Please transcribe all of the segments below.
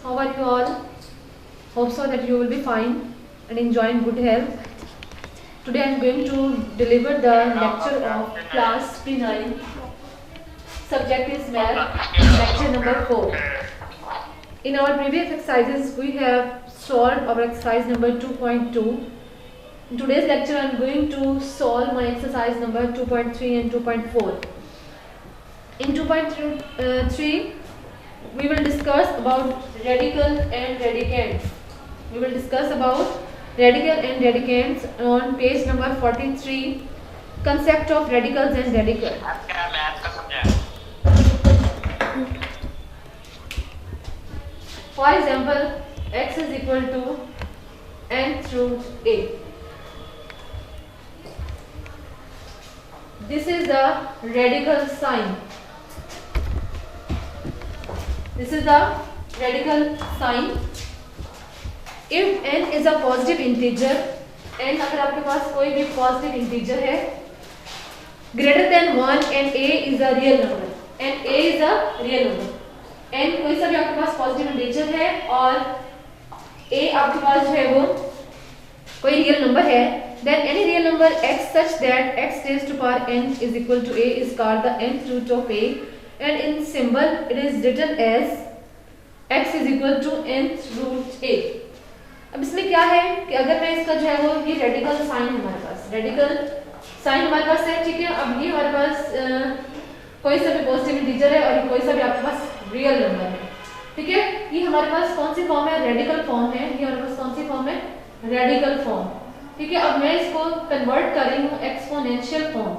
How are you all? Hope so that you will be fine and enjoying good health. Today I am going to deliver the lecture of class P9. Subject is math, lecture number 4. In our previous exercises, we have solved our exercise number 2.2. In today's lecture, I am going to solve my exercise number 2.3 and 2.4. In 2.3, we will discuss about radical and radicands. We will discuss about radical and radicands on page number 43. Concept of radicals and radical. For example, x is equal to nth root a. This is the radical sign. This is the radical sign. If n is a positive integer, n अगर आपके पास कोई भी positive integer है, greater than 1 and a is a real number, and a is a real number. n कोई सा भी आपके पास positive integer है और a आपके पास जो है वो कोई real number है, then any real number x such that x raised to power n is equal to a is called the nth root of a. And in symbol it is written as x is equal to nth root a. अब इसमें क्या है कि अगर मैं इसका जो है वो ये रेडिकल साइन हमारे पास रेडिकल साइन हमारे पास है, ठीक है। अब ये हमारे पास कोई सा भी पॉजिटिव इंटीजर है और कोई सा भी आपके पास रियल नंबर है, ठीक है। ये हमारे पास कौन सी फॉर्म है? रेडिकल फॉर्म है। ये हमारे पास कौन सी फॉर्म है? रेडिकल फॉर्म, ठीक है। अब मैं इसको कन्वर्ट कर रही हूँ एक्सपोनेंशियल फॉर्म।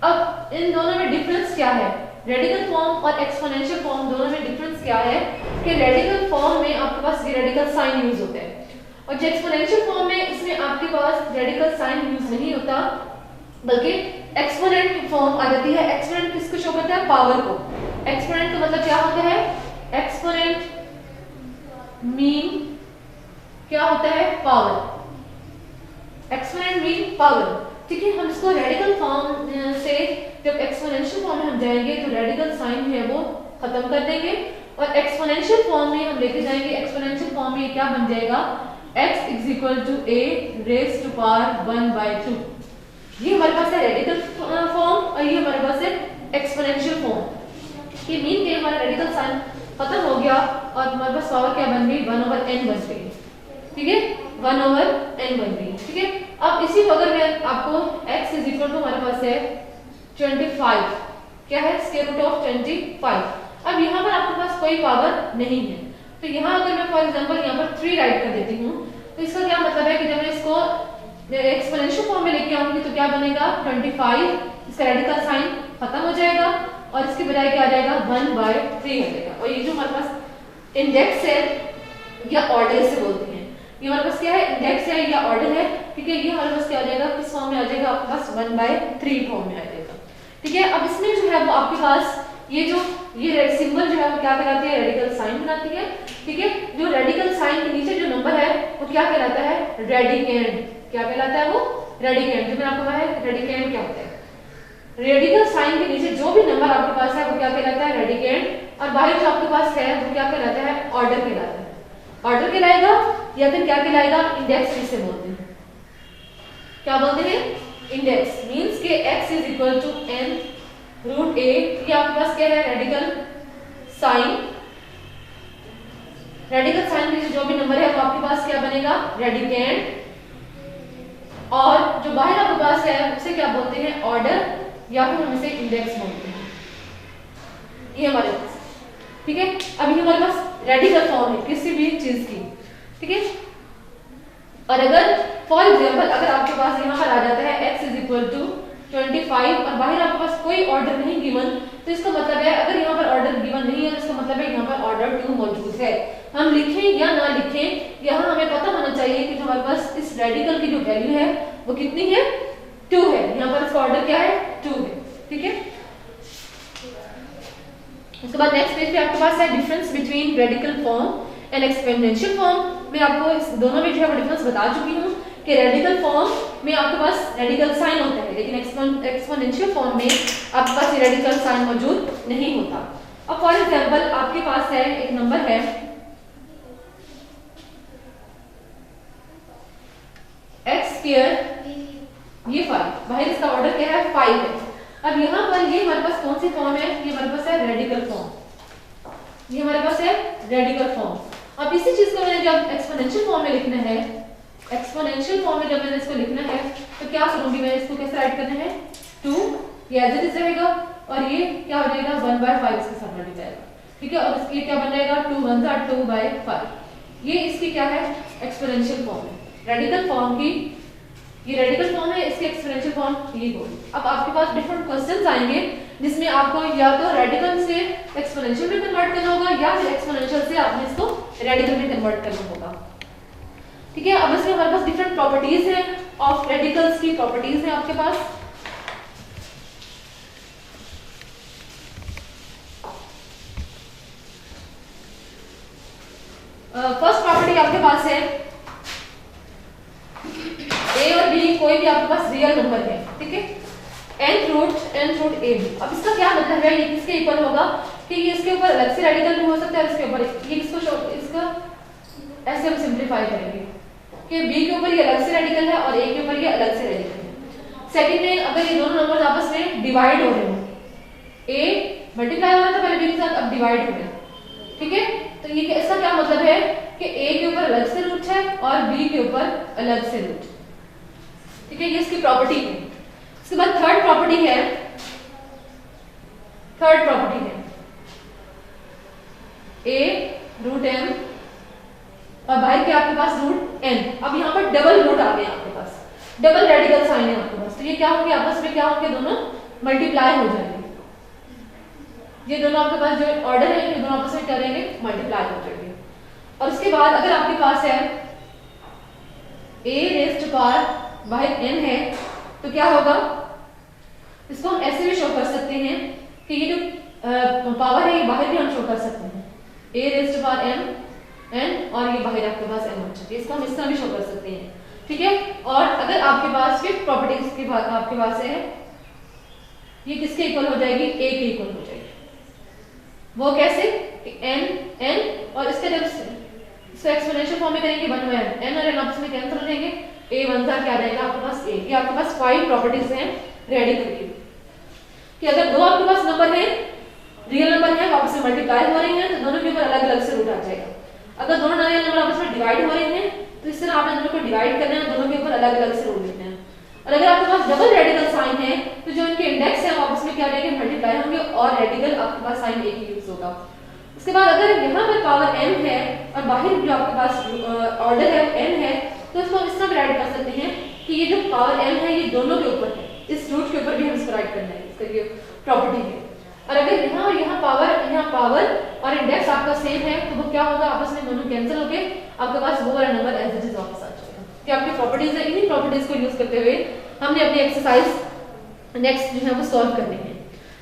अब इन दोनों में डिफरेंस क्या है? रेडिकल फॉर्म और एक्सपोनेंशियल फॉर्म दोनों में डिफरेंस क्या है कि रेडिकल फॉर्म में आपके पास ये रेडिकल साइन यूज होते हैं और जो एक्सपोनेंशियल फॉर्म में इसमें आपके पास रेडिकल साइन यूज नहीं होता, बल्कि एक्सपोनेंट फॉर्म आ जाती है। एक्सपोनेंट किसको शो करता है? पावर को। एक्सपोनेंट का मतलब क्या होता है? एक्सपोनेंट मीन क्या होता है? पावर। एक्सपोनेंट मीन पावर, ठीक है। हम इसको रेडिकल फॉर्म से जब एक्सपोनेंशियल फॉर्म में हम जाएंगे तो रेडिकल साइन है वो खत्म कर देंगे और एक्सपोनेंशियल फॉर्म में हम लेके जाएंगे। एक्सपोनेंशियल फॉर्म में क्या बन जाएगा? x is equal to a raise to power 1/2। ये हमारे पास है रेडिकल फॉर्म और ये हमारे पास है एक्सपोनेंशियल फॉर्म। ये मीन के हमारा रेडिकल साइन खत्म हो गया और हमारे पास पावर क्या बन गई? 1/n बन गई, ठीक है। 1/n बन गई, ठीक है। अब इसी को अगर मैं आपको x इज इक्वल टू हमारे पास है 25, क्या है? Square root of 25। अब यहाँ पर आपके पास कोई पावर नहीं है, तो यहाँ अगर मैं फॉर एग्जांपल यहाँ पर 3 राइट कर देती हूँ तो इसका क्या मतलब है कि जब मैं इसको एक्सपोनेंशियल फॉर्म में लेके आऊंगी तो क्या बनेगा? 25, इसका रेडिकल साइन खत्म हो जाएगा और इसके बजाय क्या आ जाएगा? 1/3 हो जाएगा। और ये जो हमारे पास इंडेक्स है या ऑर्डर से बोलते हैं, ये हमारे पास क्या है? इंडेक्स है या ऑर्डर है, ठीक है। ये हमारे पास क्या आ जाएगा? किस फॉर्म में आ जाएगा? आपके पास 1/3 फॉर्म में आ जाएगा, ठीक है। अब इसमें जो है वो आपके पास ये सिंबल जो है वो क्या कहलाती है? रेडिकल साइन बनाती है, ठीक है। जो रेडिकल साइन के नीचे जो नंबर है वो क्या कहलाता है? रेडिकेंड। क्या कहलाता है वो? रेडिकेंड। जो मैंने आपको कहा है रेडिकेंड क्या होता है? रेडिकल साइन के नीचे जो भी नंबर आपके पास है वो क्या कहलाता है? रेडिकेंड। और बाहर जो आपके पास है वो क्या कहलाता है? ऑर्डर कहलाता है। ऑर्डर कहलाएगा या फिर क्या कहलाएगा? इंडेक्स जिसे बोलते हैं। क्या बोलते हैं? इंडेक्स। मींस के x is equal to n root a। ये आपके पास क्या है? Radical sign. रेडिकल साइन के जो भी नंबर है वो आपके पास क्या बनेगा? रेडिकेंड। और जो बाहर आपके पास है उसे क्या बोलते हैं? ऑर्डर, या फिर हम इसे इंडेक्स बोलते हैं। ये हमारे पास, ठीक है। अब ये हमारे पास रेडिकल फॉर्म है किसी भी चीज की, ठीक है। और अगर फॉर एग्जांपल अगर आपके पास यहाँ पर आ जाता है x इज इक्वल टू 25 और बाहर आपके पास कोई ऑर्डर नहीं गिवन, तो इसका मतलब है अगर यहाँ पर ऑर्डर गिवन नहीं है तो इसका मतलब है यहाँ पर ऑर्डर 2 मौजूद है। हम लिखें या ना लिखें, यहाँ हमें पता होना चाहिए कि हमारे पास इस रेडिकल की जो वैल्यू है वो कितनी है? 2 है। यहाँ पर इसका ऑर्डर क्या है? 2 है, ठीक है। उसके बाद नेक्स्ट पेज पे आपके पास है difference between radical form and exponential form. मैं आपको इस दोनों में जो है वो डिफरेंस बता चुकी हूँ कि रेडिकल फॉर्म में आपके पास रेडिकल साइन होता है, लेकिन एक्सपोनेंशियल फॉर्म में आपके पास रेडिकल साइन मौजूद नहीं होता। अब फॉर एग्जाम्पल आपके पास है एक नंबर है एक्स स्क्वायर, ये 5, बाहर इसका ऑर्डर क्या है 5 है। अब यहाँ पर ये हमारे पास कौन सी फॉर्म है, ये हमारे पास है रेडिकल फॉर्म, ये हमारे पास है रेडिकल फॉर्म। अब इसी चीज को मैंने जब एक्सपोनेंशियल फॉर्म में लिखना है, एक्सपोनेंशियल फॉर्म में जब मैंने इसको लिखना है तो क्या करूंगी मैं, इसको कैसे राइट करना है 2, ये एज इट इज रहेगा और ये क्या हो जाएगा 1/5 इसके साथ मल्टीप्लाई जाएगा, ठीक है। और इसके क्या बन जाएगा 2 1 2/5, ये इसकी क्या है एक्सपोनेंशियल फॉर्म है। रेडिकल फॉर्म की ये रेडिकल फॉर्म है, इसके एक्सपोनेंशियल फॉर्म ये होगी। अब आपके पास डिफरेंट क्वेश्चंस आएंगे जिसमें आपको या तो रेडिकल से एक्सपोनेंशियल में कन्वर्ट करना होगा या फिर एक्सपोनेंशियल से आपने इसको रेडिकल में कन्वर्ट करना होगा, ठीक है। अब इसमें हमारे पास डिफरेंट प्रॉपर्टीज हैं, ऑफ रेडिकल्स की प्रॉपर्टीज हैं आपके पास। फर्स्ट प्रॉपर्टी आपके पास है a और b कोई भी आपके पास रियल नंबर है, ठीक है, nth रूट a। अब इसका क्या मतलब है, ये किसके इक्वल होगा कि ये इसके ऊपर अलग से रेडिकल भी हो सकता है, इसके ऊपर ये इसका ऐसे हम सिंपलीफाई करेंगे कि b के ऊपर ये अलग से रेडिकल है और a के ऊपर ये अलग से रेडिकल है। सेकंड में अगर ये दोनों नंबर्स आपस में डिवाइड हो रहे हो, a मल्टीप्लाई हो रहा था पहले b के साथ, अब डिवाइड हो गया, ठीक है। तो ये इसका क्या मतलब है कि a के ऊपर अलग से रूट है और b के ऊपर अलग से रूट, ठीक है, ये इसकी प्रॉपर्टी है। इसके बाद थर्ड प्रॉपर्टी है a रूट m और बाहर के आपके पास रूट n। अब यहाँ पर डबल रूट आ गए आपके पास, डबल रेडिकल साइन है आपके पास, तो ये क्या होंगे आपस में, क्या होंगे दोनों मल्टीप्लाई हो जाएंगे। ये दोनों आपके पास जो ऑर्डर है ये दोनों आपस में क्या रहेंगे मल्टीप्लाई हो जाएंगे। और उसके बाद अगर आपके पास है a रेज़ टू पावर बाहर n है तो क्या होगा, इसको हम ऐसे भी शो कर सकते हैं कि ये जो पावर है ये बाहर भी हम शो कर सकते हैं, a raise to power n और ये बाहर आपके पास n बचा है, इसको हम इस तरह भी शो कर सकते हैं, ठीक है। और अगर आपके पास फिफ्थ प्रॉपर्टी के बाद आपके पास है ये किसके इक्वल हो जाएगी, a के इक्वल हो जाएगी। वो कैसे कि n और इसके जब इसको एक्सपोनेंशियल फॉर्म में करेंगे 1/n, n और n आपस में कैंसिल हो जाएंगे, a 1 सा क्या रहेगा आपके पास a। ये आपके पास 5 प्रॉपर्टीज हैं रेडिकल की, कि अगर दो आपके पास नंबर है रियल नंबर है आपस में मल्टीप्लाई हो रहे हैं तो दोनों के ऊपर अलग अलग से रूट आ जाएगा। अगर दोनों रियल नंबर आपस में डिवाइड हो रहे हैं तो इस तरह आपने दोनों को डिवाइड करना है, दोनों के ऊपर अलग अलग से रूट लिखना है। और अगर आपके पास डबल रेडिकल साइन है तो जो इनके इंडेक्स है वो आपस में क्या रहेंगे मल्टीप्लाई होंगे और रेडिकल आपके पास साइन एक ही यूज होगा। उसके बाद अगर यहाँ पर पावर m है और बाहर जो आपके पास ऑर्डर है n है तो इसको हम इस तरह राइट कर सकते हैं कि ये जो पावर m है ये दोनों के ऊपर है, इस रूट के ऊपर भी हम इसको राइट करना है, इसका ये प्रॉपर्टी है। और अगर यहाँ और यहाँ पावर और इंडेक्स आपका सेम है तो वो क्या होगा आपस में दोनों कैंसिल हो गए, आपके पास वो वाला नंबर एज इट इज वापस आ जाएगा। कि आपकी प्रॉपर्टीज है, इन्हीं प्रॉपर्टीज को यूज करते हुए हमने अपनी एक्सरसाइज नेक्स्ट जो है वो सॉल्व करनी है।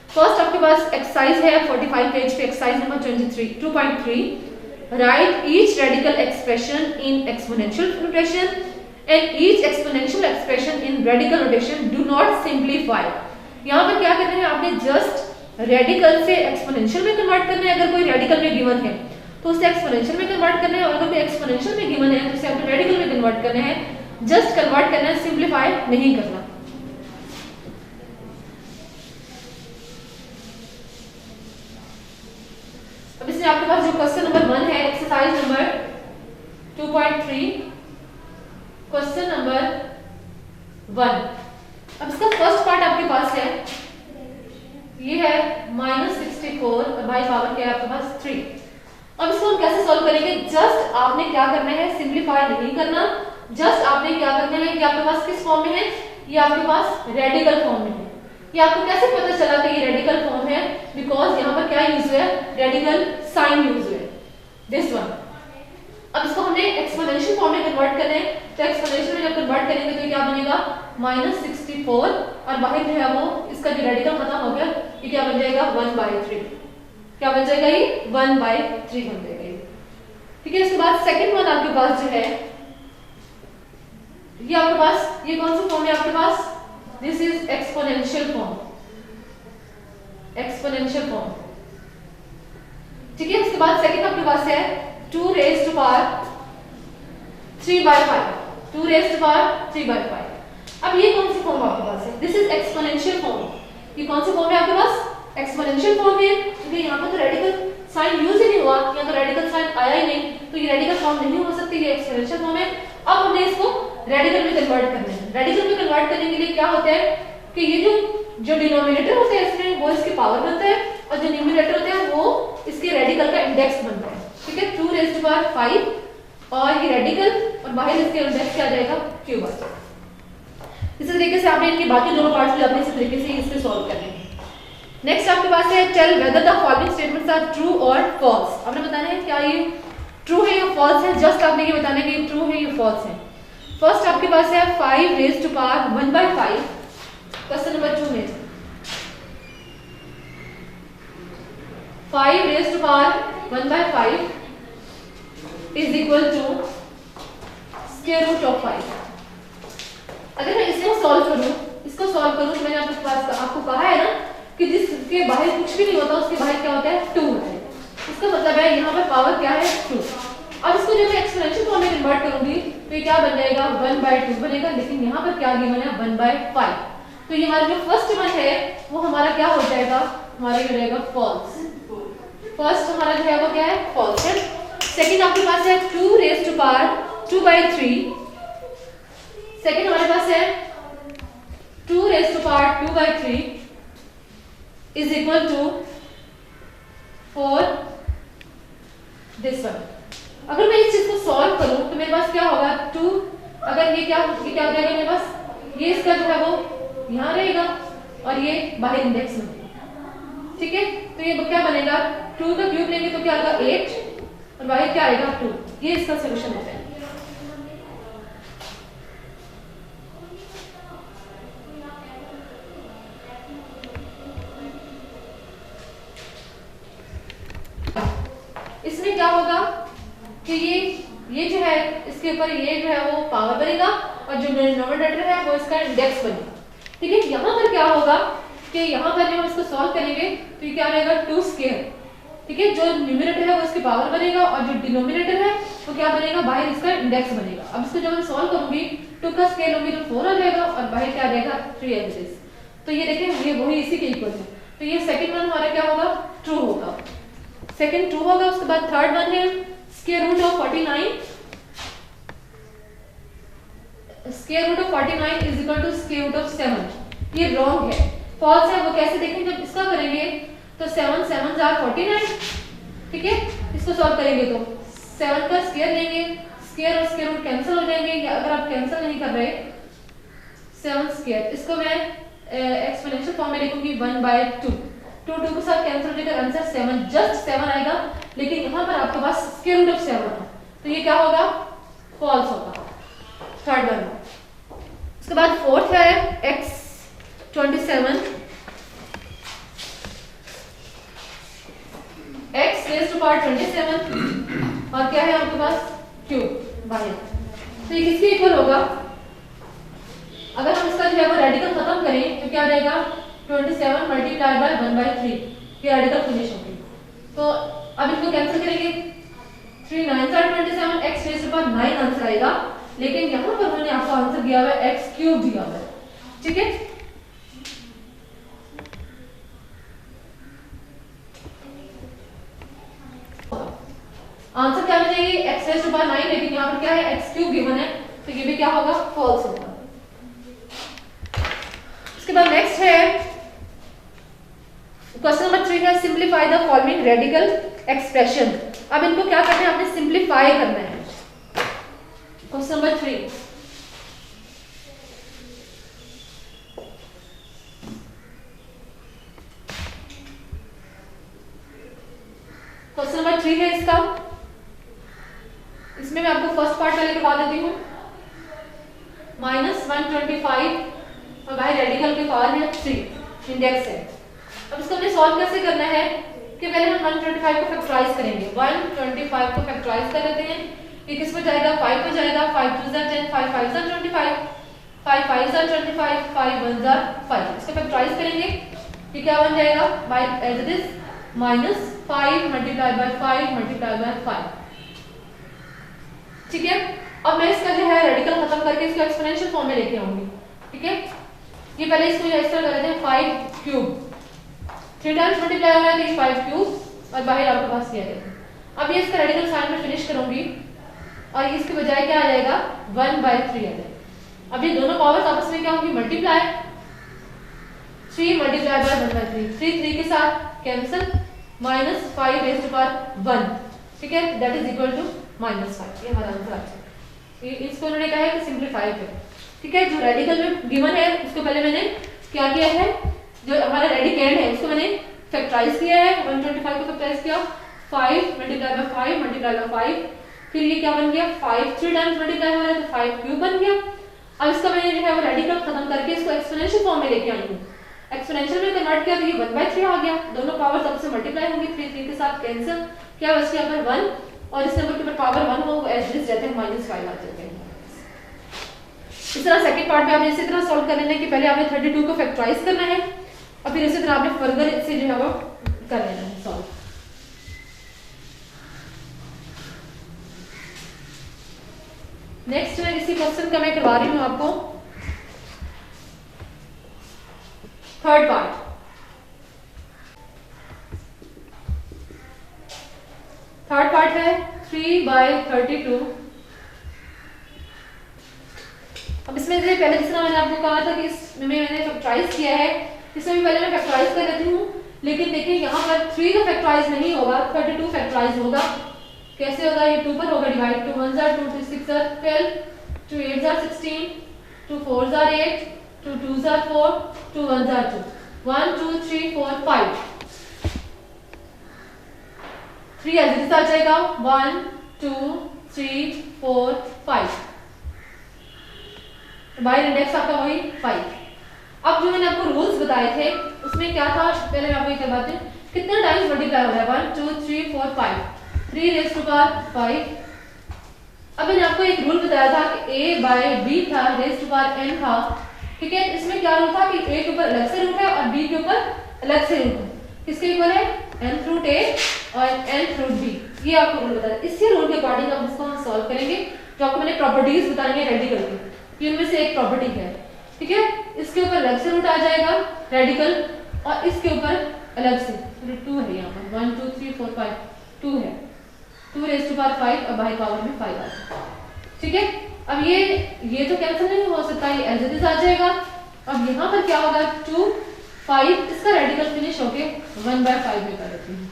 फर्स्ट आपके पास एक्सरसाइज है 45 पेज पे, exercise number 2.3 right each radical expression in exponential notation and each exponential expression in radical notation, do not simplify. यहाँ पर क्या करना है, आपने जस्ट रेडिकल से एक्सपोनेंशियल में कन्वर्ट करना है। अगर कोई रेडिकल में गिवन है तो उसे एक्सपोनेंशियल में कन्वर्ट करना है, और अगर कोई एक्सपोनेंशियल में गिवन है तो उसे आपको रेडिकल में कन्वर्ट करना है, जस्ट कन्वर्ट करना है, सिंप्लीफाई नहीं करना। अब इसमें आपके पास जो क्वेश्चन नंबर 1 है, एक्सरसाइज नंबर 2.3 क्वेश्चन नंबर 1। अब इसका फर्स्ट पार्ट आपके पास है, ये है -64 और बाई पावर क्या है आपके पास 3। अब इसको हम कैसे सॉल्व करेंगे, जस्ट आपने क्या करना है, सिंप्लीफाई नहीं करना, जस्ट आपने क्या करना है कि आपके पास किस फॉर्म में है, ये आपके पास रेडिकल फॉर्म में है। ये आपको कैसे पता चला कि ये रेडिकल फॉर्म है, बिकॉज यहाँ पर क्या यूज हुआ है, रेडिकल साइन यूज हुआ है, दिस वन। अब इसको हमने एक्सपोनेंशियल फॉर्म में कन्वर्ट करना है, तो एक्सपोनेंशियल में जब कन्वर्ट करेंगे तो क्या बनेगा -64 और बाहर जो है वो इसका जो रेडिकल खत्म हो गया, ये क्या बन जाएगा 1/3। क्या बन जाएगा, ये 1/3 बन जाएगा, ठीक है। इसके बाद सेकंड वन आपके पास जो है, ये आपके पास ये कौन सा फॉर्म है आपके पास, this is exponential form, exponential form. ठीक है। उसके बाद सेकंड आपके पास है 2 raise to power 3/5, 2 raise to power 3/5। अब ये कौन सी फॉर्म आपके पास है? This is exponential form. ये कौन सी फॉर्म है आपके पास? एक्सपोनेंशियल फॉर्म है, क्योंकि यहाँ पर तो रेडिकल साइन यूज ही नहीं हुआ, यहाँ तो रेडिकल साइन आया ही नहीं, तो ये रेडिकल फॉर्म नहीं हो सकती, ये एक्सपोनेंशियल फॉर्म है। अब हमने इसको रेडिकल में कन्वर्ट करना है। रेडिकल में कन्वर्ट करने के लिए क्या होता है कि ये जो डिनोमिनेटर होता है इसमें वो इसकी पावर बनता है, और जो न्यूमरेटर होता है वो इसके रेडिकल का इंडेक्स बनता है। ठीक है, 2 रेज़ टू पावर 5 और ये रेडिकल, और बाहर इसके इंडेक्स क्या आ जाएगा? क्यूब आ जाएगा। इसी तरीके से आपने इनके बाकी दोनों पार्ट्स भी अपने इसी तरीके से इससे सॉल्व करने हैं। नेक्स्ट आपके पास है tell whether the following statements are true और फॉल्स। आपने बताना है क्या ये ट्रू है या फॉल्स है, जस्ट आपने ये बताना है कि ये ट्रू है या फॉल्स है। फर्स्ट आपके पास है 5 raise to power 1/5। Question number 2 में 5 raise to power 1/5 is equal to square root of 5। अगर मैं इसको सॉल्व करूं, तो मैंने आपको कहा है ना कि जिसके बाहर कुछ भी नहीं होता उसके बाहर क्या होता है? 2 होता है। इसका मतलब है यहाँ पर पावर क्या है? 2। अब इसको जब मैं एक्सपोनेंशियल फॉर्म में कन्वर्ट करूंगी तो ये क्या बन जाएगा? 1/2 बनेगा, लेकिन यहाँ पर क्या गिवन है? 1/5। तो ये हमारा जो फर्स्ट वन है वो हमारा क्या हो जाएगा? हमारा ये हो जाएगा फॉल्स। फर्स्ट हमारा जो है वो क्या है? फॉल्स है। सेकंड आपके पास है 2 रेज़ टू पावर 2/3। सेकंड हमारे पास है 2 raise to power 2/3 is equal to 4 this one. अगर मैं इस चीज को सॉल्व करूं तो मेरे पास क्या होगा? 2, अगर ये क्या हो जाएगा मेरे पास? ये इसका जो है वो यहाँ रहेगा और ये बाहर इंडेक्स में। ठीक है, तो ये क्या बनेगा? 2 का क्यूब लेंगे तो क्या आएगा? 8 और बाहर क्या आएगा? 2। ये इसका सोल्यूशन होता है। इसमें क्या होगा कि ये जो है इसके ऊपर ये जो है वो पावर बनेगा और जो डिनोमिनेटर है वो इसका इंडेक्स बनेगा। ठीक है, यहाँ पर क्या होगा कि यहाँ पर जब हम इसको सॉल्व करेंगे तो ये क्या रहेगा? 2 स्क्वायर। ठीक है, जो न्यूमरेटर है वो इसकी पावर बनेगा और जो डिनोमिनेटर है वो क्या बनेगा? बाहर इसका इंडेक्स बनेगा। अब इसको जब मैं सॉल्व करूंगी 2 का स्क्वायर लूंगी तो 4 आ जाएगा और बाहर क्या आ जाएगा? 3 एग्जिस्ट। तो ये देखें ये वही इसी के इक्वल है। तो ये सेकंड वन हमारा क्या होगा? ट्रू होगा। सेकंड ट्रू होगा। उसके बाद थर्ड वन है square root of 49। Square root of 49 is equal to square root of 7। ये रॉन्ग है, फॉल्स है। वो कैसे देखेंगे? जब इसका करेंगे तो 7 7 जार 49। ठीक है, इसको सॉल्व करेंगे तो 7 का स्क्वायर लेंगे, स्क्वायर और स्क्वायर रूट कैंसिल हो जाएंगे, या अगर आप कैंसिल नहीं कर रहे 7 स्क्वायर, इसको मैं एक्सपोनेंशियल फॉर्म में लिखूंगी 1/2। 2 के साथ कैंसिल हो जाएगा, आंसर 7, जस्ट 7 आएगा। लेकिन यहाँ पर आपके पास स्क्वायर रूट ऑफ 7 है, तो ये क्या होगा? फॉल्स होगा। Third one. उसके बाद फोर्थ है x27 x raise to power 27 और क्या है आपके पास? क्यूब बाहर। तो ये किसके इक्वल होगा? अगर हम इसका जो है वो रेडिकल खत्म करें तो क्या आ जाएगा? 27 मल्टीप्लाई बाय 1/3। ये रेडिकल फिनिश होगी। तो अब इनको कैंसिल करेंगे, 3 9 27 x raise to power 9 answer आएगा। लेकिन यहाँ पर मैंने आपको आंसर दिया हुआ है x क्यूब दिया हुआ है। ठीक है, आंसर क्या मिलेगी? x रेज़ टू पावर 9, लेकिन यहाँ पर क्या है? x क्यूब गिवन है, तो ये भी क्या होगा? फॉल्स होगा। उसके बाद नेक्स्ट है क्वेश्चन नंबर 3 है simplify the following radical expression. अब इनको क्या करना है? आपने सिंप्लीफाई करना है। क्वेश्चन नंबर 3, क्वेश्चन नंबर 3 है इसका। इसमें मैं आपको फर्स्ट पार्ट पहले करवा देती हूँ। -125 और बाहर रेडिकल की पावर है 3, इंडेक्स है। अब इसको हमने सॉल्व कैसे करना है कि पहले हम 125 को फैक्टराइज करेंगे। 125 को फैक्टराइज कर लेते हैं। ये किस पर जाएगा? 5 पे जाएगा। 5 2 10, 5 5 25, 5 5 25, 5 1 5। इसको फैक्टराइज करेंगे, ये क्या बन जाएगा? By as it is minus 5 multiply by 5 multiply by 5। ठीक है, अब मैं इसका जो है रेडिकल खत्म करके इसको एक्सपोनेंशियल फॉर्म में लेके आऊंगी। ठीक है, ये पहले इसको इस तरह कर लेते हैं 5 क्यूब, 3 टाइम्स मल्टीप्लाई हो रहा है तो 5 क्यूब और बाहर आपके पास ये है। अब ये इसका रेडिकल साइन में फिनिश करूंगी और इसके बजाय क्या आ जाएगा 1/3 आ जाएगा। अब ये दोनों पावर्स आपस में क्या होंगी मल्टीप्लाई, 3 मल्टीप्लाई बाय 1/3, 3 3 के साथ cancel, minus 5 raise to power 1। ठीक है, दैट इज इक्वल टू -5। ये हमारा आंसर आ जाएगा। इसको उन्होंने कहा है कि सिंपलीफाई करें। ठीक है, जो रेडिकल में गिवन है उसको पहले मैंने क्या किया है, जो हमारा रेडिकेंड है उसको मैंने फैक्टराइज किया है, 125 को फैक्टराइज किया, 5 मल्टीप्लाई बाय 5 मल्टीप्लाई बाय 5, फिर ये क्या बन गया 5 3 टाइम्स मल्टीप्लाई हो रहा है तो 5 क्यूब बन गया। अब इसका मैंने जो है वो रेडिकल खत्म करके इसको एक्सपोनेंशियल फॉर्म में लेके आई हूँ। एक्सपोनेंशियल में कन्वर्ट किया तो ये 1/3 आ गया, दोनों पावर्स आपस में मल्टीप्लाई होंगी, 3 3 के साथ कैंसिल, क्या बच गया यहाँ पर 1 और इस नंबर के ऊपर पावर 1 हो एज इट इज रहते हैं -5 आ जाते हैं। इस तरह सेकंड पार्ट में आपने इसी तरह सॉल्व कर लेना है कि पहले आपने 32 को फैक्टराइज करना है और फिर इसी तरह आपने फर्दर इससे जो है वो कर लेना है सॉल्व। नेक्स्ट में इसी क्वेश्चन का मैं करवा रही हूं आपको थर्ड पार्ट। थर्ड पार्ट है 3/32। अब इसमें से पहले जिस तरह मैंने आपको कहा था कि इसमें मैंने फैक्टराइज किया है, इसमें भी पहले मैं फैक्टराइज कर लेती हूँ, लेकिन देखिए यहाँ पर 3 का फैक्टराइज नहीं होगा, 32 फैक्टराइज होगा। कैसे होगा, ये 2 पर होगा डिवाइड, 2 1 जार 2 3 6 जार 12, 2 8 जार 16, 2 4 जार 8, 2 2 जार 4, 2 1 जार 2, 1 2 3 4 5, 3 एज इट इज आ जाएगा 1 2 3 4 5, बाहर इंडेक्स आपका वही 5। अब जो मैंने आपको रूल्स बताए थे उसमें क्या था, पहले मैं आपको ये करवाती हूँ कितने टाइम्स मल्टीप्लाई हो रहा है 1 2 3 4 5, 3 रेज़ टू पावर 5। अब मैंने आपको एक रूल बताया था कि a/b था, रेज़ टू पावर n था। ठीक है, इसमें क्या रूल था कि a के ऊपर अलग से रूल है और b के ऊपर अलग से रूल है। किसके इक्वल है, n/a और n/b, ये आपको रूल बताया। इसी रूल के अकॉर्डिंग अब इसको हम सॉल्व करेंगे, जो आपको मैंने प्रॉपर्टीज बताई है रेडिकल की, ये उनमें से एक प्रॉपर्टी है। ठीक है, इसके ऊपर अलग से रूट आ जाएगा रेडिकल और इसके ऊपर अलग से 2 है, यहाँ पर 1 2 3 4 5 2 है, 2 रेज़ टू पावर 5 और बाहर पावर में 5 आ जाएगा। ठीक है, अब ये तो कैंसिल नहीं हो सकता, ये एज इट इज आ जाएगा। अब यहाँ पर क्या होगा 2 5, इसका रेडिकल फिनिश होके 1/5 में कर देते हैं।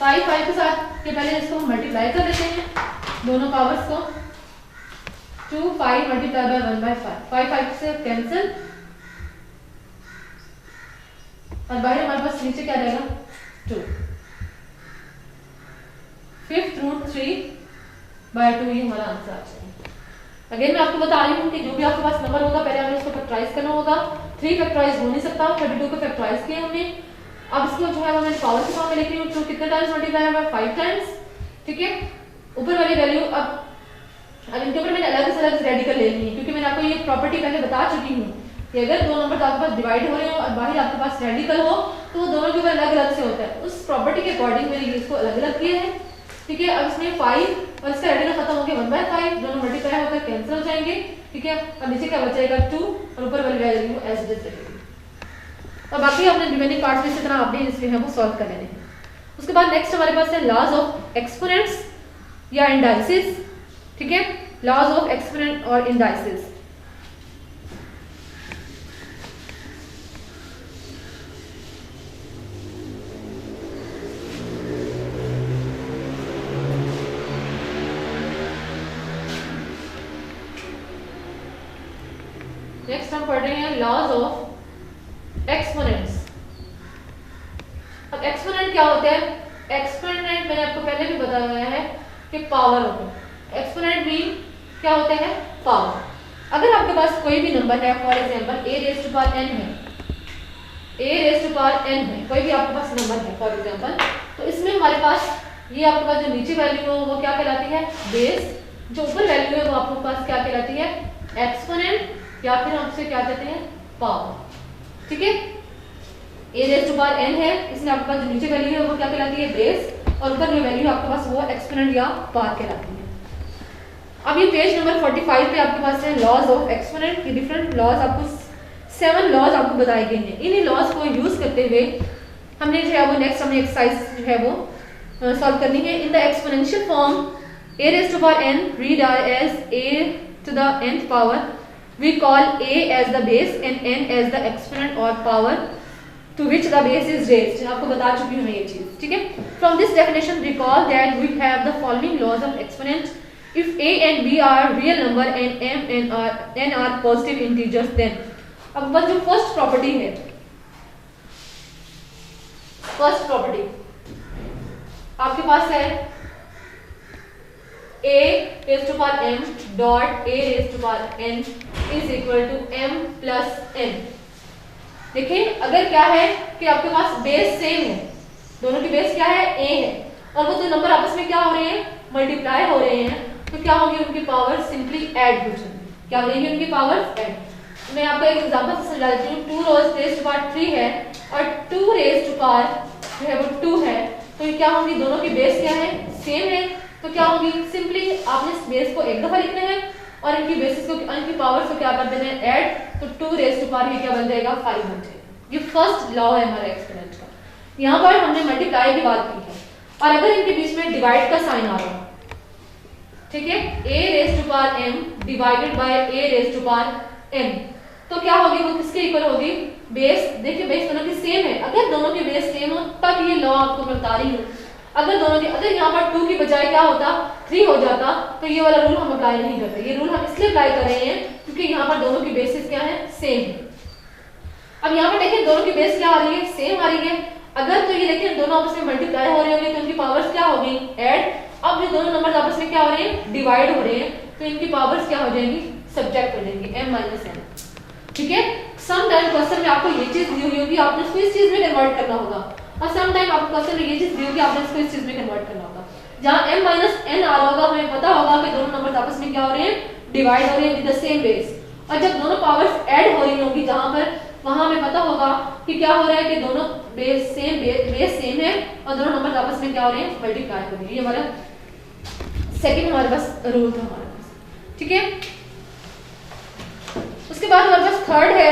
5 5 के साथ ये पहले इसको हम मल्टीप्लाई कर लेते हैं दोनों पावर्स को, 2 5 मल्टीप्लाई बाय 1/5, 5 5 से कैंसिल और बाहर हमारे पास नीचे क्या रहेगा 2, 5√3/2 ये हमारा आंसर आ जाएगा। अगेन मैं आपको बता रही हूँ कि जो भी आपके पास नंबर होगा पहले हमें इसको फैक्टराइज करना होगा। 3 फैक्टराइज हो नहीं सकता, 32 को फैक्टराइज किया हमने। अब इसको जो है वो मैंने पावर के फॉर्म में लिख रही हूँ, तो कितने टाइम्स मल्टीप्लाई होगा 5 टाइम्स। ठीक है, ऊपर वाली वैल्यू अब इनके ऊपर मैंने अलग से अलग रेडिकल ले ली है, क्योंकि मैंने आपको ये प्रॉपर्टी पहले बता चुकी हूँ कि अगर दो नंबर आपके पास डिवाइड हो रहे हो और बाहर आपके पास रेडिकल हो तो वो दोनों के ऊपर अलग अलग से होता है। उस प्रॉपर्टी के अकॉर्डिंग मैंने इसको अलग अलग किया है। ठीक है, अब इसमें 5 और इसका रेडिकल खत्म हो गया 1/5, दोनों मल्टीप्लाई होकर कैंसिल हो जाएंगे। ठीक है, अब नीचे क्या बचेगा 2 और ऊपर वाली वैल्यू एज इट इज रहेगी। और बाकी आपने रिमेनिंग पार्ट्स में इसी तरह आपने इसमें है वो सॉल्व कर लेने हैं। उसके बाद नेक्स्ट हमारे पास है लॉज ऑफ एक्सपोनेंट्स या इंडाइसिस। ठीक है, लॉज ऑफ एक्सपोनेंट और इंडाइसिस। नेक्स्ट हम पढ़ रहे हैं लॉज ऑफ एक्सपोनेंट्स। अब एक्सपोनेंट क्या होते हैं? एक्सपोनेंट मैंने आपको पहले भी बताया गया है कि पावर होते हैं। एक्सपोनेंट मीन क्या होते हैं? पावर। अगर आपके पास कोई भी नंबर है, for example a raise to power n है, a raise to power n है, कोई भी आपके पास नंबर है फॉर एग्जांपल, तो इसमें हमारे पास ये आपके पास जो नीचे वैल्यू है वो क्या कहलाती है? बेस। जो ऊपर वैल्यू है वो आपके पास क्या कहलाती है? एक्सपोनेंट, या फिर हम उसे क्या कहते हैं? पावर। ठीक है, ए रेज़ टू पावर n है, इसमें आपके पास जो नीचे वैल्यू है वो क्या कहलाती है, बेस, और ऊपर जो वैल्यू आपके पास वो एक्सपोनेंट या पावर कहलाती है। अब ये पेज नंबर 45 पे आपके पास है लॉज ऑफ एक्सपोनेंट के डिफरेंट लॉज, आपको 7 लॉज आपको बताए गए हैं। इन्हीं लॉज को यूज करते हुए हमने जो है वो नेक्स्ट हमने एक्सरसाइज जो है वो सॉल्व करनी है। In the exponential form a raised to power n read as a to the nth power, we call a as the base and n as the exponent or power to which the base is raised। आपको बता चुकी हूँ मैं ये चीज, ठीक है। From this definition recall that we have the following laws of exponent: if a and b are real number and m and n are positive integers, then अब बस जो फर्स्ट प्रॉपर्टी है, फर्स्ट प्रॉपर्टी आपके पास है a raised to power m dot a raised to power n is equal to m plus n। देखिए अगर क्या है कि आपके पास बेस सेम है, दोनों की बेस क्या है, a है, और वो दो नंबर आपस में क्या हो रहे हैं, मल्टीप्लाई हो रहे हैं, तो क्या होगी, उनकी पावर सिंपली ऐड हो जाएगी। क्या हो रहेगी उनकी पावर ऐड। मैं आपको एक एग्जांपल से समझा देती हूँ। 2 रेज़ टू पावर 3 है और 2 रेज़ टू पावर जो है वो 2 है, तो ये क्या होंगी, दोनों की बेस क्या है, सेम है, तो क्या होगी, सिंपली आपने इस बेस को एक दफा लिखना है और इनकी बेसिस को, इनकी पावर्स को क्या कर देना है, ऐड, तो 2 रेज़ टू पावर ये क्या बन जाएगा, 5 बन जाएगा। ये फर्स्ट लॉ है हमारा एक्सपोनेंट का। यहाँ पर हमने मल्टीप्लाई की बात की है, और अगर इनके बीच में डिवाइड का साइन आ रहा है, ठीक है, a raise to power m divided by a raise to power n, तो क्या होगी, वो किसके इक्वल होगी, बेस। देखिए बेस दोनों की सेम है, अगर दोनों की बेस सेम हो तब ये लॉ आपको मैं बता रही हूँ। अगर दोनों के, अगर यहाँ पर 2 की बजाय क्या होता, 3 हो जाता, तो ये वाला रूल हम अप्लाई नहीं करते। ये रूल हम इसलिए अप्लाई कर रहे हैं क्योंकि यहाँ पर दोनों की बेसिस क्या है, सेम है। अब यहाँ पर देखिए दोनों की बेस क्या आ रही है, सेम आ रही है। अगर तो ये देखिए दोनों आपस में मल्टीप्लाई हो रहे होंगे तो इनकी पावर्स क्या होगी, ऐड। अब ये दोनों नंबर आपस में क्या हो रहे हैं, डिवाइड हो रहे हैं, तो इनकी पावर्स क्या हो जाएंगी, सब्ट्रैक्ट हो जाएंगी, m माइनस n, ठीक है। सम टाइम क्वेश्चन में आपको ये चीज दी हुई होगी, आपने इसको इस चीज में कन्वर्ट करना होगा, और सम टाइम आपको क्वेश्चन में ये चीज दी होगी, आपने इसको इस चीज में कन्वर्ट करना होगा। जहां m माइनस n आ रहा होगा, हमें पता होगा कि दोनों नंबर आपस में क्या हो रहे हैं, डिवाइड हो रहे हैं विद द सेम बेस, और जब दोनों पावर्स ऐड हो रही होंगी जहां पर, वहां हमें पता होगा कि क्या हो रहा है कि दोनों बेस सेम है और दोनों नंबर आपस में क्या हो रहे हैं, मल्टीप्लाई हो रहे हैं। ये हमारा सेकंड हमारे पास रूल था हमारे पास, ठीक है। उसके बाद हमारे पास थर्ड है,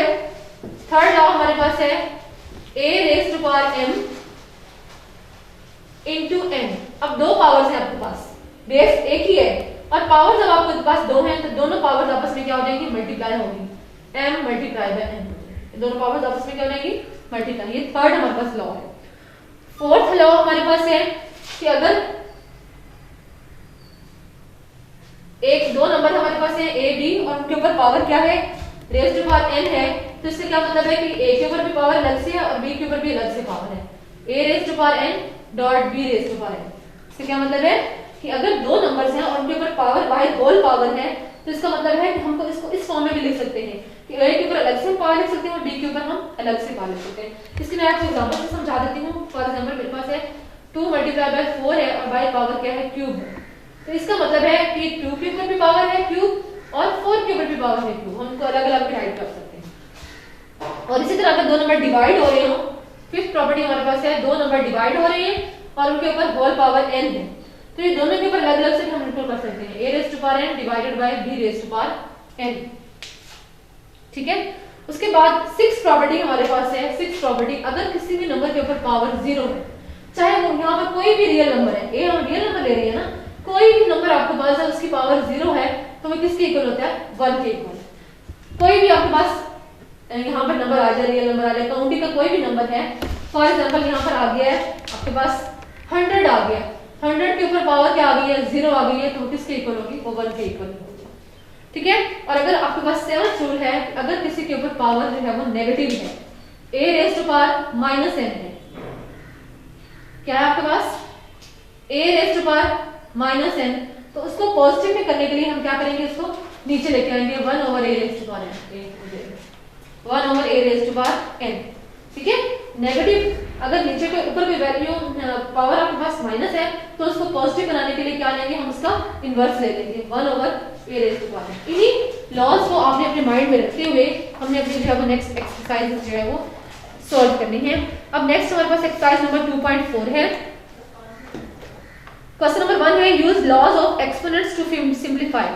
थर्ड लॉ हमारे पास है a raise to power m into n। अब दो पावर्स हैं आपके पास, बेस एक ही है और पावर जब आपके पास दो हैं तो दोनों पावर्स आपस में क्या हो जाएंगी, मल्टीप्लाई होगी, m मल्टीप्लाई बाय n, दोनों पावर्स आपस में क्या हो जाएंगी, मल्टीप्लाई। ये थर्ड हमारे पास लॉ है। फोर्थ लॉ हमारे पास है कि अगर एक दो नंबर हमारे पास है a b और उनके ऊपर पावर क्या है, रेज़ टू पावर n है, तो इसका क्या मतलब है कि a के ऊपर भी पावर अलग से है और b के ऊपर भी अलग से पावर है, a raise to power n dot b raise to power n। इसका क्या मतलब है कि अगर दो नंबर्स हैं और उनके ऊपर पावर बाय होल पावर है, तो इसका मतलब है कि हमको इसको इस फॉर्म में भी लिख सकते हैं कि a के ऊपर अलग से पावर लिख सकते हैं और b के ऊपर हम अलग से पावर लिख सकते हैं। इसके मैं आपको एग्जांपल से समझा देती हूँ। फॉर एग्जांपल मेरे पास है 2 मल्टीप्लाई बाय 4 है और बाय पावर क्या है, क्यूब है, तो इसका मतलब है कि 2 के ऊपर भी पावर है क्यूब और 4 के ऊपर भी पावर है क्यूब, हम इनको अलग-अलग भी राइट कर सकते हैं। और इसी तरह अगर दो नंबर डिवाइड हो रहे हो, फिफ्थ प्रॉपर्टी हमारे पास है, दो नंबर डिवाइड हो रहे हैं और उनके ऊपर होल पावर n है, तो ये दोनों के ऊपर अलग-अलग से हम इनको कर सकते हैं, a raise to power n divided by b raise to power n, ठीक है। उसके बाद सिक्स प्रॉपर्टी हमारे पास है। सिक्स प्रॉपर्टी, अगर किसी भी नंबर के ऊपर पावर 0 है, चाहे वो यहाँ पर कोई भी रियल नंबर है, a हम रियल नंबर ले रहे हैं ना, कोई भी नंबर आपके पास है उसकी पावर 0 है, तो वो किसके इक्वल होता है, 1 के इक्वल। कोई भी आपके पास यहाँ पर नंबर आ जाए, रियल नंबर आ जाए, काउंटिंग का कोई भी नंबर है, फॉर एग्जांपल यहाँ पर आ गया है आपके पास 100 आ गया, 100 के ऊपर पावर क्या आ गई है, 0 आ गई है, तो किसके इक्वल होगी, वो 1 के इक्वल होगी, ठीक है। और अगर आपके पास 7th रूल है, अगर किसी के ऊपर पावर जो है वो नेगेटिव है, a raise to power minus n है, क्या है आपके पास, a raise to power minus n, तो उसको पॉजिटिव में करने के लिए हम क्या करेंगे, इसको नीचे लेके आएंगे 1 over a raise to power n, 1 over a raise to power n, ठीक है। नेगेटिव अगर नीचे के ऊपर कोई वैल्यू पावर आपके पास माइनस है, तो उसको पॉजिटिव बनाने के लिए क्या लेंगे, हम उसका इनवर्स ले लेंगे 1 over a raise to power n। इन्हीं लॉज को आपने अपने माइंड में रखते हुए हमने अपनी जो है वो नेक्स्ट एक्सरसाइज जो है वो सॉल्व करनी है। अब नेक्स्ट हमारे पास एक्सरसाइज नंबर 2.4 है। क्वेश्चन नंबर 1 है use laws of exponents to simplify.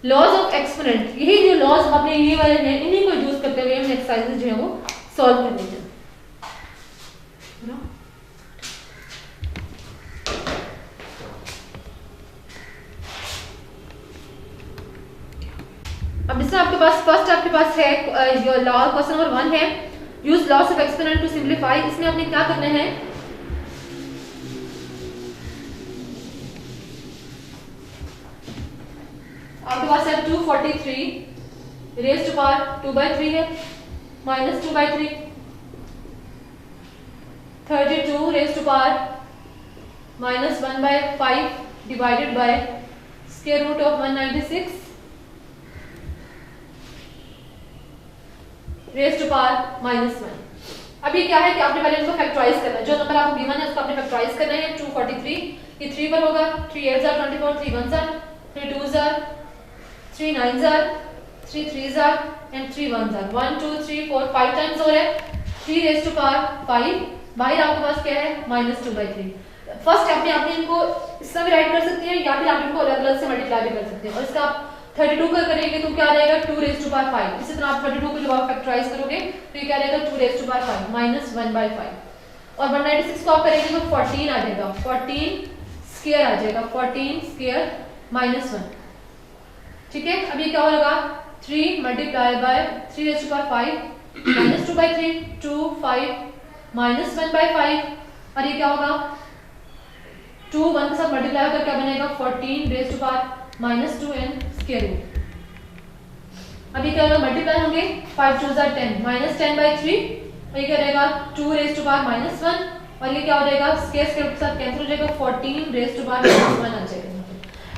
Laws of exponent, यही जो लॉज आपने ये वाले हैं इन्हीं को यूज करते हुए हमने एक्सरसाइजेस जो है वो सॉल्व करनी है। अब इसमें आपके पास फर्स्ट आपके पास है लॉ, क्वेश्चन नंबर 1 है use laws of exponent to simplify. इसमें आपने क्या करना है, आपके पास है 243 रेज टू पावर 2/3 है minus 2/3, 32 raise to power minus 1/5 divided by square root of 196 raise to power -1। अब ये क्या है कि आपने पहले इसको फैक्टराइज करना है, जो नंबर आपको गिवन है उसको आपने फैक्टराइज करना है। 243 ये 3 पर होगा, 3 8 jar 24, 3 1 jar, 3 2 jar, 3 9 jar, 3 3 jar and 3 1 jar. 1 2 3 4 5 times हो रहा है 3 रेज टू पावर 5। बाहर आपके पास क्या है -2/3। फर्स्ट आपने इनको इस तरह भी राइट कर सकते हैं या फिर आप इनको अलग अलग से मल्टीप्लाई भी कर सकते हैं। और इसका आप 32 का करेंगे तो क्या रहेगा 2 रेज टू पावर 5। इसी तरह आप 32 को जब आप फैक्टराइज करोगे तो ये क्या रहेगा 2 रेज टू पावर 5 माइनस 1/5। और 196 को आप करेंगे तो 14 आ जाएगा, 14 स्क्वायर आ जाएगा, 14 स्क्वायर -1। ठीक है, अब ये क्या होगा 3 multiply by 3 raise to power 5 minus 2/3, 2 5 minus 1/5। और ये क्या होगा 2 1 के साथ मल्टीप्लाई होकर क्या बनेगा 14 raise to power -2 and square root. अभी क्या होगा मल्टीप्लाई होंगे 5 2 10 -10/3 और ये क्या रहेगा 2 रेज टू पावर -1 और ये क्या हो जाएगा स्क्वायर के साथ कैंसिल हो जाएगा 14 रेज टू पावर -1 आ जाएगा।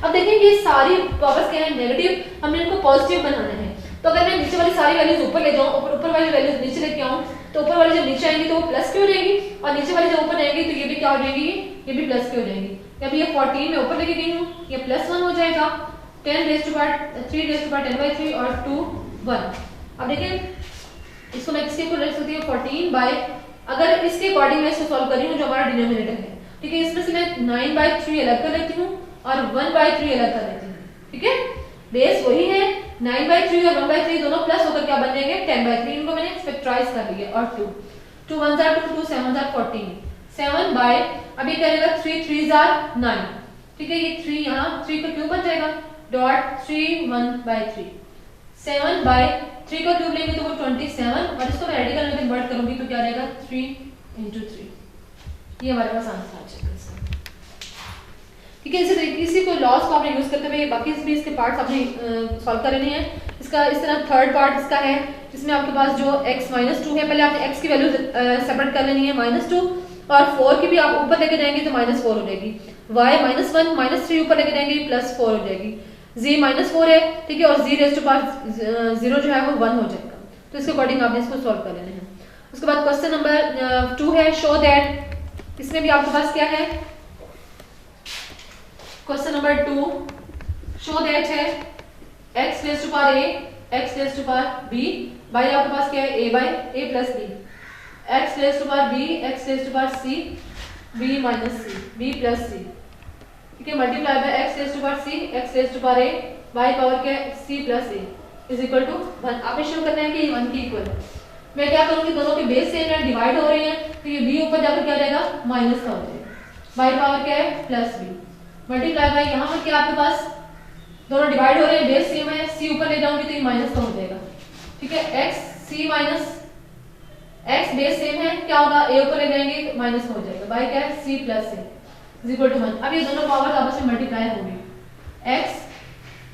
अब देखें ये सारी पावर्स क्या है नेगेटिव, हमने इनको पॉजिटिव बनाना है। तो अगर मैं नीचे वाली सारी वैल्यूज ऊपर ले जाऊं और ऊपर वाली वैल्यूज नीचे लेके आऊं तो ऊपर वाली जब नीचे आएंगी तो वो प्लस की हो जाएगी और नीचे वाली जब ऊपर आएंगी तो ये भी क्या हो जाएगी, ये भी प्लस की हो जाएगी। अभी ये 14 में ऊपर लेके गई हूं, ये +1 हो जाएगा, 10 raise to power 3 raise to power 10/3 और 2 1। अब देखिए इसको मैं किसके इक्वल रख सकती हूं 14 बाय, अगर इसके अकॉर्डिंग मैं इसको सॉल्व कर रही हूं जो हमारा डिनोमिनेटर है। ठीक है, इसमें से मैं 9/3 अलग कर लेती हूं और 1/3 अलग कर लेती हूं। ठीक है, बेस वही है 9/3 और 1/3 दोनों प्लस होकर क्या बन जाएंगे 10/3। इनको मैंने फैक्टराइज कर लिया और 2 2 1 जार 2 2 7 जार 14 7 बाय, अब ये करेगा 3 3 जार 9। ठीक है, ये 3 यहाँ 3 का क्यूब बन जाएगा डॉट 3 1/3 7 बाय 3 का क्यूब लेंगे तो वो 27 और इसको रेडिकल में कन्वर्ट करूंगी तो क्या रहेगा 3 × 3। ये हमारे पास आंसर आ जाएगा इसका। ठीक है, इसी तरीके इसी को लॉस को आपने यूज करते हुए बाकी भी इसके पार्ट्स आपने सॉल्व करने हैं। इसका इस तरह थर्ड पार्ट इसका है जिसमें आपके पास जो x -2 है, पहले आपने x की वैल्यू सेपरेट कर लेनी है -2 और 4 की भी आप ऊपर लेके जाएंगे तो -4 हो जाएगी, y -1 -3 ऊपर लेके जाएंगे +4 हो जाएगी, z -4 है। ठीक है, और z रेज़ टू पावर 0 जो है वो 1 हो जाएगा। तो इसके अकॉर्डिंग आपने इसको सॉल्व कर लेना है। उसके बाद क्वेश्चन नंबर 2 है शो दैट, इसमें भी आपके पास क्या है क्वेश्चन नंबर 2 शो दैट है x raise to power a x raise to power b by आपके पास क्या है a बाय a plus b, x raise to power b x raise to power c b minus c b plus c। ठीक है, multiply by x raise to power c x raise to power a by power क्या है c plus a is equal to 1। आपने show करना है कि 1 के equal है। मैं क्या करूंगी दोनों के बेस सेम है डिवाइड हो रहे हैं तो ये b ऊपर जाकर क्या रहेगा माइनस का हो जाएगा बाय पावर क्या है प्लस b मल्टीप्लाई बाय यहाँ पर क्या आपके पास दोनों डिवाइड हो रहे हैं बेस सेम है, c ऊपर ले जाऊंगी तो ये माइनस का हो जाएगा। ठीक है, x c minus x base same है क्या होगा a ऊपर ले जाएंगे तो माइनस का हो जाएगा बाय क्या है c plus a is equal to 1। अब ये दोनों पावर आपस में मल्टीप्लाई होंगे x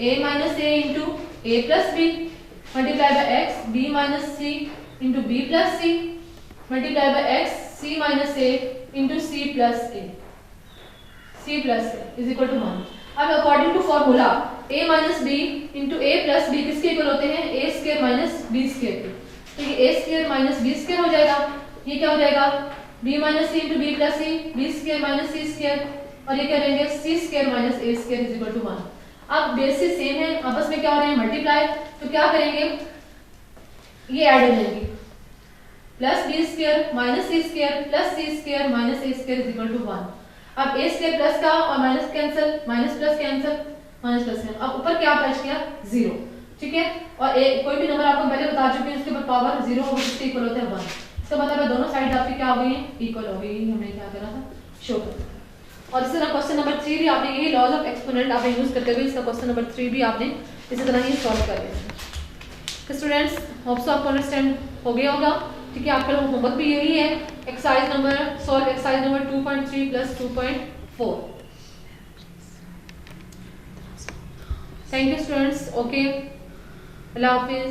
a minus a into a plus b multiply by x b minus c into b plus c multiply by x c minus a into c plus a c plus a is equal to 1। अब according to formula a minus b into a plus b किसके equal होते हैं a square minus b square के। तो ये a square minus b square हो जाएगा, ये क्या हो जाएगा b minus c into b plus c b square minus c square और ये क्या रहेंगे c square minus a square is equal to 1। अब बेसिस सेम है आपस में क्या हो रहे हैं मल्टीप्लाई, तो क्या करेंगे ये ऐड हो जाएंगे plus B square minus C square plus C square minus A square is equal to 1। अब ए स्क्वायर प्लस का और minus cancel, minus plus cancel, minus plus cancel. अब ऊपर क्या बच गया 0, ठीक है। और कोई भी नंबर आपको पहले बता चुके हैं उसके ऊपर पावर 0 होगी, इसके इक्वल होता है 1। इसका मतलब है दोनों साइड आपकी क्या हो गई है, इक्वल हो गई। हमने क्या करा था, शो कर। और इसी तरह क्वेश्चन नंबर 3 भी आपने यही लॉज ऑफ एक्सपोनेंट आपने यूज करते हुए इसका क्वेश्चन नंबर 3 भी आपने इसी तरह ही सॉल्व कर लिया। तो स्टूडेंट्स होप सो आपको अंडरस्टैंड हो गया होगा, ठीक है। आपका होमवर्क भी यही है, exercise number solve exercise number 2.3 plus 2.4। Thank you students, okay, Allah Hafiz.